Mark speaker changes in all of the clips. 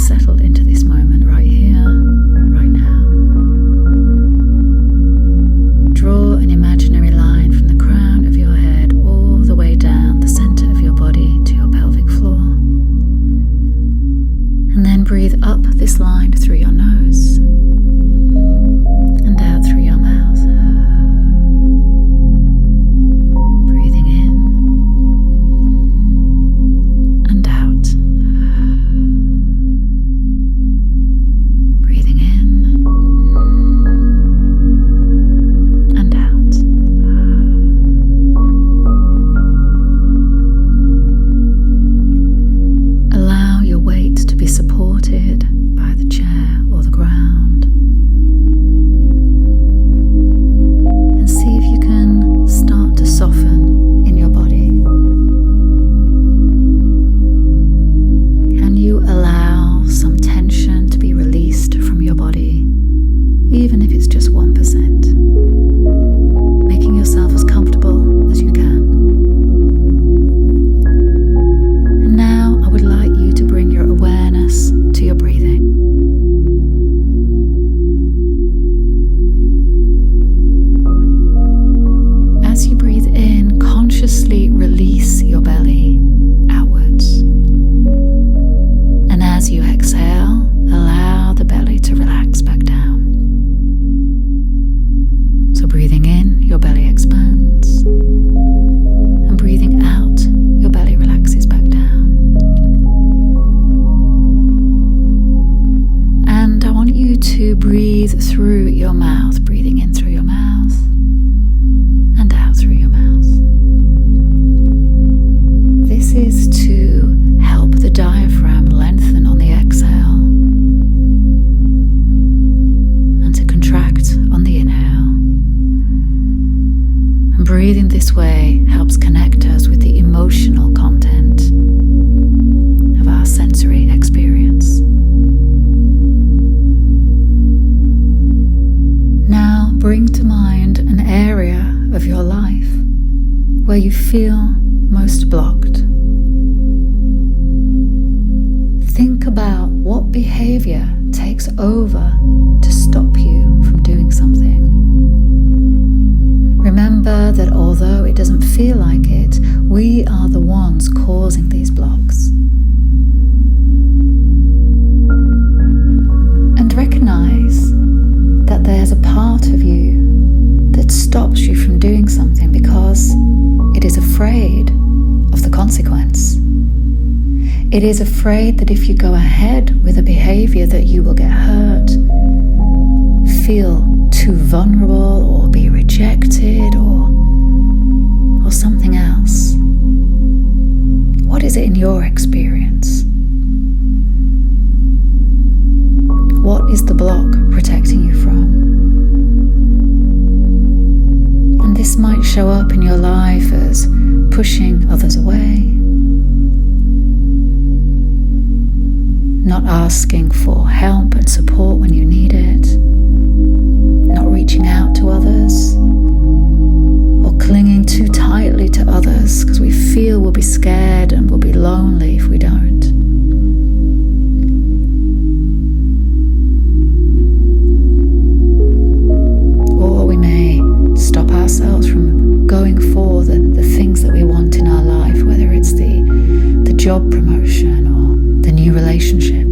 Speaker 1: settle into this moment right here, right now. Draw an imaginary line from the crown of your head all the way down the center of your body to your pelvic floor. And then breathe up this line through your nose and out through your mouth. Breathing in and out. Breathing in and out. Allow your weight to be supported by the chair or the ground. And see if you can start to soften in your body. Can you allow some tension to be released from your body, even if it's just 1%? Making yourself as comfortable as you can. And now I would like you to bring your awareness to your breathing. As you breathe in, consciously release your belly outwards. And as you exhale, allow the belly to relax back down. So breathing in, your belly expands. And breathing out, your belly relaxes back down. And I want you to breathe through your mouth, breathing in through your mouth and out through your mouth. This is to help the diaphragm lengthen on the exhale and to contract on the inhale. And breathing this way helps connect us with the emotional content of our sensory experience. Now bring to mind an area of your life where you feel most blocked. Think about what behavior takes over to stop you from doing something. Remember that although it doesn't feel like it, we are the ones causing these blocks. And recognize that there's a part of you that stops you from doing something because it is afraid of the consequence. It is afraid that if you go ahead with a behavior that you will get hurt, feel too vulnerable or be rejected or something else. What is it in your experience? What is the block protecting you from? And this might show up in your life as pushing others away, not asking for help and support when you need it, not reaching out to others, or clinging too tightly to others because we feel we'll be scared and we'll be lonely if we don't. Or we may stop ourselves from going for the things that we want in our life, whether it's the job promotion or the new relationship.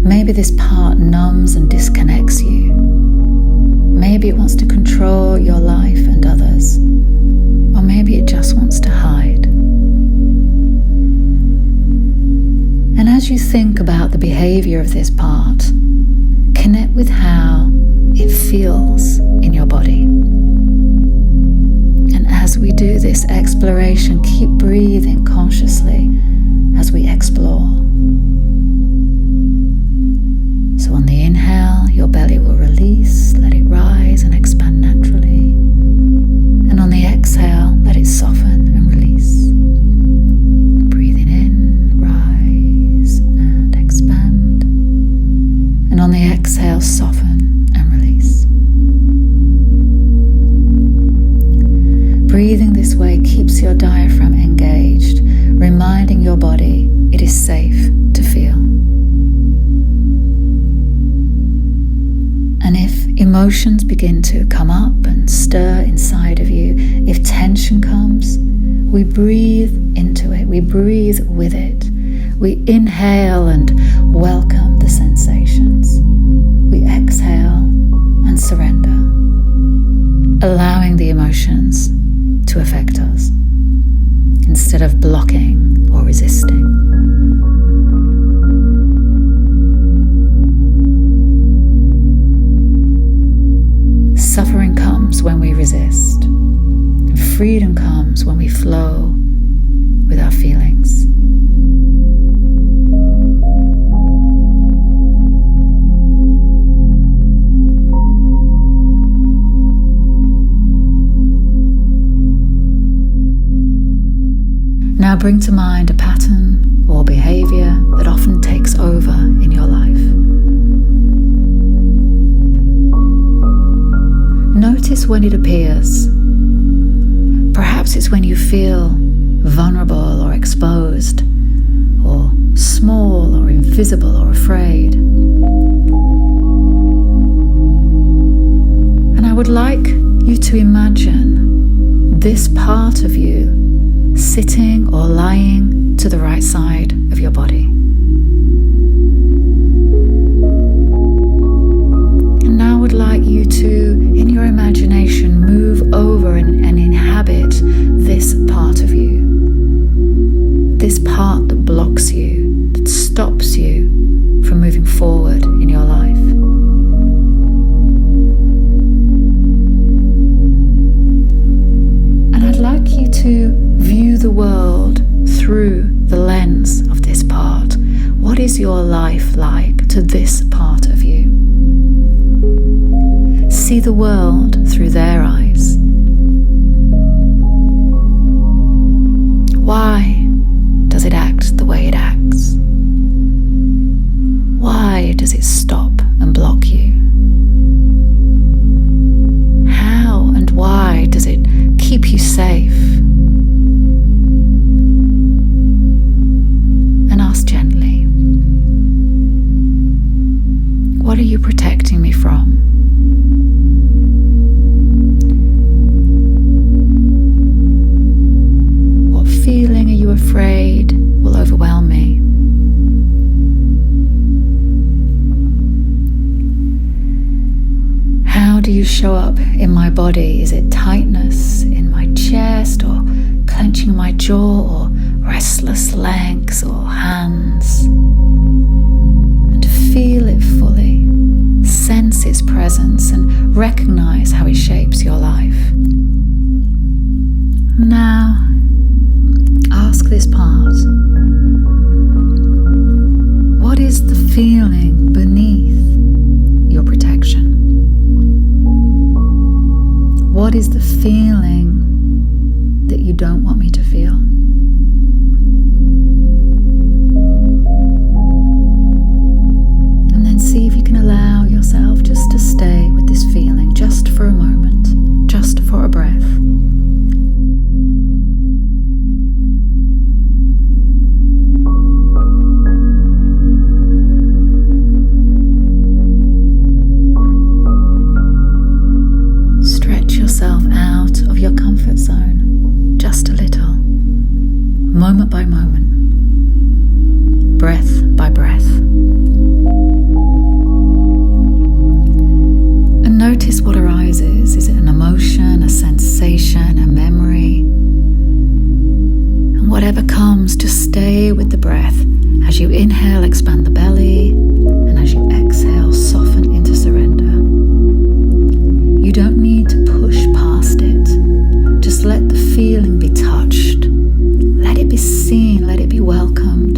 Speaker 1: Maybe this part numbs and disconnects you. Maybe it wants to control your life and others. Or maybe it just wants to hide. And as you think about the behavior of this part, connect with how it feels in your body. And as we do this exploration, keep breathing consciously as we explore. So on the inhale, your belly will release, let it rise and expand naturally. And on the exhale, let it soften and release. Breathing in, rise and expand. And on the exhale, soften and release. Breathing this way keeps your diaphragm engaged, reminding your body it is safe to feel. And if emotions begin to come up and stir inside of you, if tension comes, we breathe into it, we breathe with it. We inhale and welcome the sensations. We exhale and surrender, allowing the emotions to affect us instead of blocking or resisting. Suffering comes when we resist, and freedom comes when we flow with our feelings. Now bring to mind a pattern or behavior that often takes over in your life. Notice when it appears. Perhaps it's when you feel vulnerable or exposed, or small or invisible or afraid. And I would like you to imagine this part of you sitting or lying to the right side of your body. And now I would like you to, in your imagination, move over and inhabit this part of you. This part that blocks you, that stops you from moving forward in your life. And I'd like you to view the world through the lens of this part. What is your life like to this part of you? See the world through their eyes. Why does it act the way it acts? Why does it stop and block you? How and why does it keep you safe? Gently. What are you protecting me from? What feeling are you afraid will overwhelm me? How do you show up in my body? Is it tightness in my chest, or clenching in my jaw, or restless legs or hands? And feel it fully, sense its presence, and recognize how it shapes your life. Now, ask this part: what is the feeling beneath your protection? What is the feeling that you don't want me to feel? And then see if you can allow yourself just to stay with this feeling just for a moment, just for a breath. Stretch yourself out of your comfort zone just a little, moment by moment, breath by breath. And notice what arises. Is it an emotion, a sensation, a memory? And whatever comes, just stay with the breath. As you inhale, expand the belly, and as you exhale, soften into surrender. You don't need to push past it. Just let the feeling be touched. Let it be seen, let it be welcomed.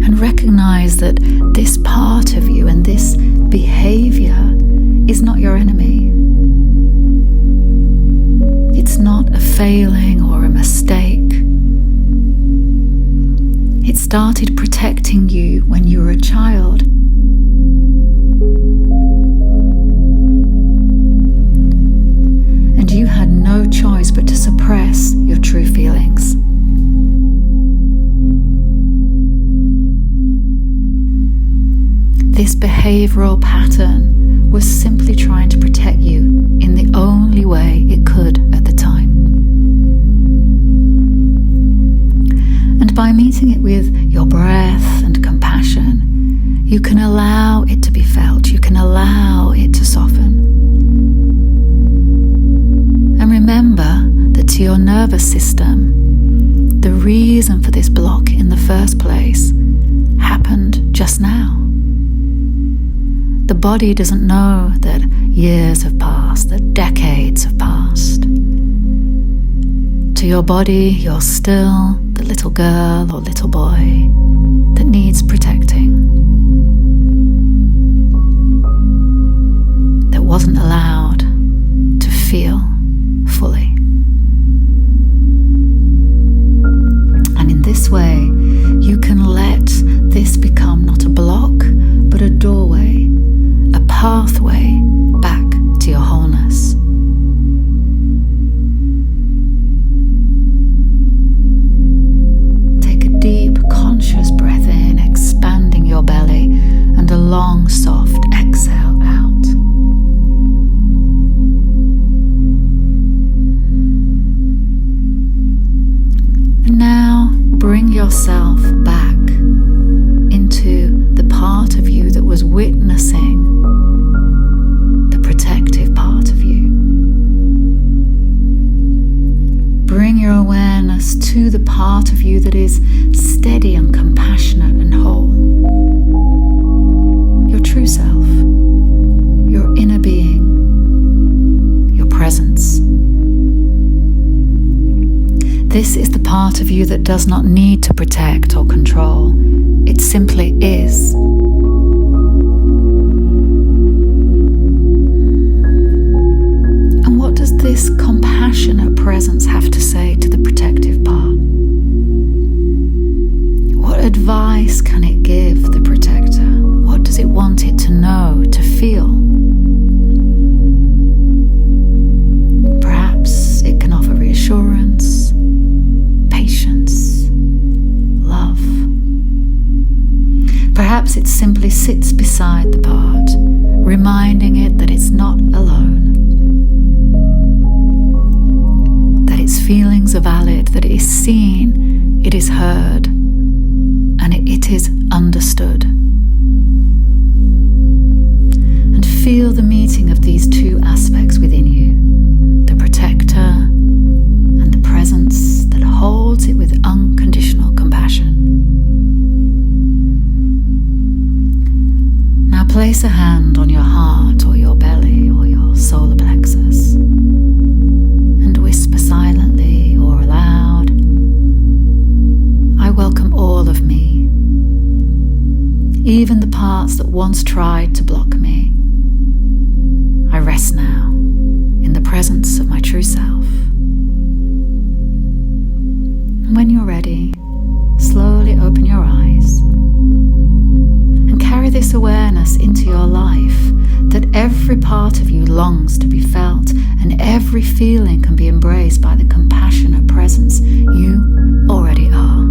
Speaker 1: And recognize that this part of you and this behavior is not your enemy. It's not a failing or a mistake. It started protecting you when you were a child. And you had no choice but to suppress your true feelings. this behavioral pattern was simply trying to protect you in the only way it could at the time. And by meeting it with your breath and compassion, you can allow it to be felt, you can allow it to soften. And remember that to your nervous system, the reason for this block in the first place happened just now. The body doesn't know that years have passed, that decades have passed. To your body, you're still the little girl or little boy that needs protecting, that wasn't allowed to feel fully. And in this way, you can let this become not a block, but a doorway, a pathway back to your wholeness. Take a deep, conscious breath in, expanding your belly, and a long, soft exhale out. And now bring yourself back into the part of you that was witnessing the protective part of you. Bring your awareness to the part of you that is steady and compassionate and whole. Your true self, your inner being, your presence. This is the part of you that does not need to protect or control. It simply is. And what does this compassionate presence have to say to the protective part? What advice can it give the protector? What does it want it to know, to feel? Perhaps it can offer reassurance, patience, love. Perhaps it simply sits beside the part, reminding it that it's not alone, that its feelings are valid, that it is seen, it is heard, and it is understood. And feel the meeting of these two aspects within you, the protector and the presence that holds it with unconditional compassion. Now place a hand on your heart or your belly or your solar plexus and whisper silently or aloud, I welcome all of me, even the parts that once tried to block me. I rest now in the presence of my true self. And when you're ready, slowly open your eyes and carry this awareness into your life, that every part of you longs to be felt and every feeling can be embraced by the compassionate presence you already are.